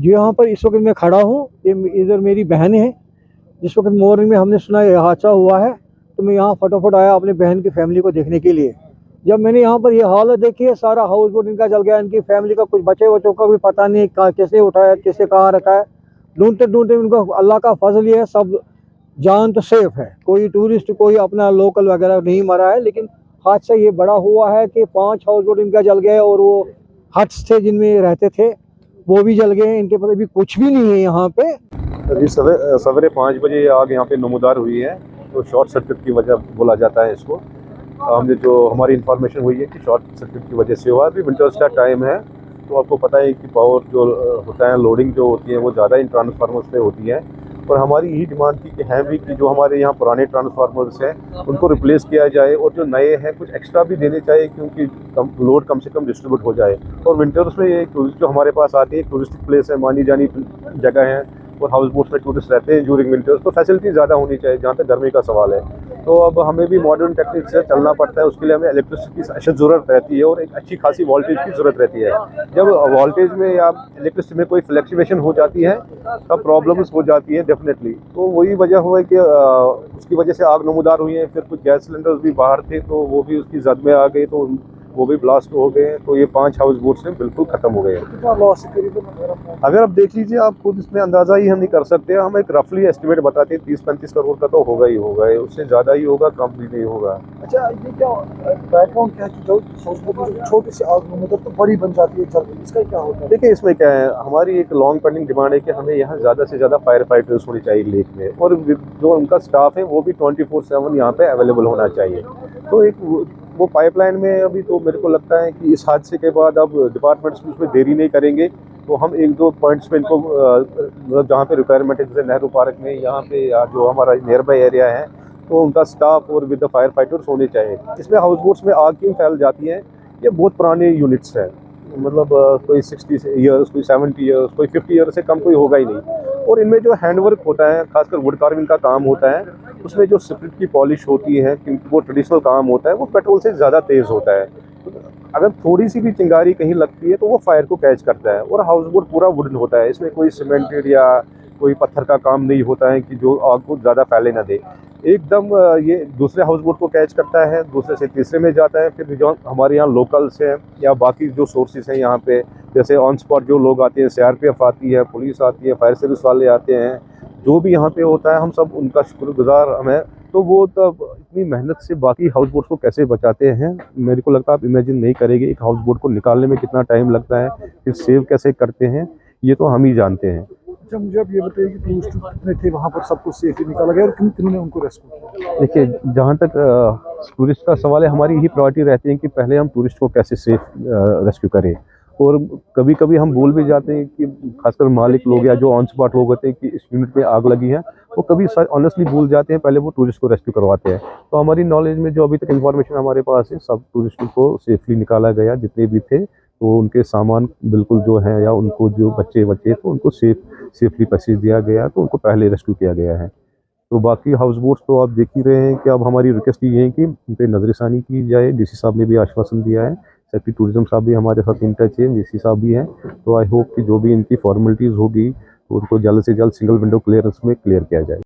जी यहाँ पर इस वक्त मैं खड़ा हूँ, ये इधर मेरी बहन है। जिस वक्त मॉर्निंग में हमने सुना ये हादसा हुआ है तो मैं यहाँ फटाफट आया अपनी बहन की फैमिली को देखने के लिए। जब मैंने यहाँ पर ये हालत देखी है, सारा हाउस बोट इनका जल गया, इनकी फैमिली का कुछ बच्चे बच्चों का भी पता नहीं कैसे उठाया, कैसे कहाँ रखा है। ढूंढते ढूंढते इनको अल्लाह का फजल ये है, सब जान तो सेफ है, कोई टूरिस्ट कोई अपना लोकल वगैरह नहीं मरा है। लेकिन हादसा ये बड़ा हुआ है कि 5 हाउस बोट इनका जल गया और वो हट्स थे जिनमें रहते थे वो भी जल गए। इनके पास अभी कुछ भी नहीं है यहाँ पे। अभी सवेरे 5 बजे ये आग यहाँ पे नमूदार हुई है, तो शॉर्ट सर्किट की वजह बोला जाता है इसको। हमने जो हमारी इन्फॉर्मेशन हुई है कि शॉर्ट सर्किट की वजह से हुआ। अभी विंटर्स का टाइम है तो आपको पता है कि पावर जो होता है, लोडिंग जो होती है वो ज़्यादा इन ट्रांसफार्मर्स पे होती है। और हमारी यही डिमांड थी कि है भी कि जो हमारे यहाँ पुराने ट्रांसफार्मर्स हैं उनको रिप्लेस किया जाए और जो नए हैं कुछ एक्स्ट्रा भी देने चाहिए, क्योंकि लोड कम से कम डिस्ट्रीब्यूट हो जाए। और विंटर्स में ये टूरिस्ट जो हमारे पास आती है, टूरिस्टिक प्लेस है, मानी जानी जगह है और हाउस बोट्स में टूरिस्ट रहते हैं ड्यूरिंग विंटर्स, तो फैसिलिटी ज़्यादा होनी चाहिए जहाँ तक गर्मी का सवाल है। तो अब हमें भी मॉडर्न टेक्निक से चलना पड़ता है, उसके लिए हमें इलेक्ट्रिसिटी की अशद ज़रूरत रहती है और एक अच्छी खासी वोल्टेज की ज़रूरत रहती है। जब वोल्टेज में या इलेक्ट्रिसिटी में कोई फ्लैक्चुएशन हो जाती है तब प्रॉब्लम्स हो जाती है डेफिनेटली। तो वही वजह हुआ है कि उसकी वजह से आग नमूदार हुई है। फिर कुछ गैस सिलेंडर्स भी बाहर थे तो वो भी उसकी जद में आ गए, तो वो भी ब्लास्ट हो गए। तो ये 5 हाउस बोट्स हैं बिल्कुल ख़त्म हो गए। अगर आप देख लीजिए, आप खुद इसमें अंदाज़ा ही हम नहीं कर सकते। हम एक रफली एस्टिमेट बताते हैं 30-35 करोड़ का तो होगा ही होगा, उससे ज़्यादा ही होगा, कम भी नहीं होगा। अच्छा, ये क्या बैकग्राउंड क्या है कि जो छोटी सी आग नमूदार तो बड़ी बन जाती है जल्दी, इसका क्या होता है? देखिए इसमें क्या है, हमारी एक लॉन्ग पेंडिंग डिमांड है कि हमें यहाँ ज़्यादा से ज़्यादा फायर फाइटर्स होने चाहिए लेक में, और जो उनका स्टाफ है वो भी 24/7 यहाँ पे अवेलेबल होना चाहिए। तो एक वो पाइपलाइन में अभी तो मेरे को लगता है कि इस हादसे के बाद अब डिपार्टमेंट्स उसमें देरी नहीं करेंगे, तो हम 1-2 पॉइंट्स पे इनको मतलब जहाँ पे रिक्वायरमेंट है, जैसे नेहरू पार्क में यहाँ पे या जो हमारा नियर बाई एरिया है, तो उनका स्टाफ और विद द फायर फाइटर्स होने चाहिए। इसमें हाउस बोट्स में आग क्यों फैल जाती है, ये बहुत पुराने यूनिट्स हैं, मतलब कोई 60 ईयर्स, कोई 70 ईयर्स, कोई 50 ईयर्स से कम कोई होगा ही नहीं। और इनमें जो हैंडवर्क होता है, खासकर वुड कार्विंग का काम होता है, उसमें जो स्पिरिट की पॉलिश होती है, क्योंकि वो ट्रेडिशनल काम होता है, वो पेट्रोल से ज़्यादा तेज़ होता है। अगर थोड़ी सी भी चिंगारी कहीं लगती है तो वो फायर को कैच करता है। और हाउस बोट पूरा वुडन होता है, इसमें कोई सीमेंटेड या कोई पत्थर का काम नहीं होता है कि जो आग को ज़्यादा फैले ना दे। एकदम ये दूसरे हाउस बोट को कैच करता है, दूसरे से तीसरे में जाता है। फिर जो हमारे यहाँ लोकल्स हैं या बाकी जो सोर्सेज हैं यहाँ पे, जैसे ऑन स्पॉट जो लोग आते हैं, सीआरपीएफ आती है, पुलिस आती है, फायर सर्विस वाले आते हैं, जो भी यहाँ पे होता है हम सब उनका शुक्रगुजार हमें। तो वो तब इतनी मेहनत से बाकी हाउस बोट्स को कैसे बचाते हैं, मेरे को लगता है आप इमेजिन नहीं करेंगे एक हाउस बोट को निकालने में कितना टाइम लगता है, फिर सेव कैसे करते हैं ये तो हम ही जानते हैं। अच्छा, मुझे अब ये बताइए कि टूरिस्ट कितने थे वहाँ पर, सब कुछ सेफली निकाला गया और किन्होंने उनको रेस्क्यू किया? देखिए, जहाँ तक टूरिस्ट का सवाल है, हमारी यही प्रायोरिटी रहती है कि पहले हम टूरिस्ट को कैसे सेफ रेस्क्यू करें। और कभी कभी हम भूल भी जाते हैं कि खासकर मालिक लोग या जो ऑन स्पॉट लोग होते हैं कि इस यूनिट में आग लगी है, वो कभी ऑनेस्टली भूल जाते हैं, पहले वो टूरिस्ट को रेस्क्यू करवाते हैं। तो हमारी नॉलेज में जो अभी तक इन्फॉर्मेशन हमारे पास है, सब टूरिस्ट को सेफली निकाला गया जितने भी थे। तो उनके सामान बिल्कुल जो है, या उनको जो बच्चे तो उनको सेफली पैसेज दिया गया, तो उनको पहले रेस्क्यू किया गया है। तो बाकी हाउस बोट्स तो आप देख ही रहे हैं कि अब हमारी रिक्वेस्ट ये है कि उन पर नजरसानी की जाए। डीसी साहब ने भी आश्वासन दिया है, सेक्रेटरी टूरिज्म साहब भी हमारे साथ इन टच है, डीसी साहब भी हैं। तो आई होप कि जो भी इनकी फॉर्मेलिटीज़ होगी तो उनको जल्द से जल्द सिंगल विंडो क्लियरेंस में क्लियर किया जाए।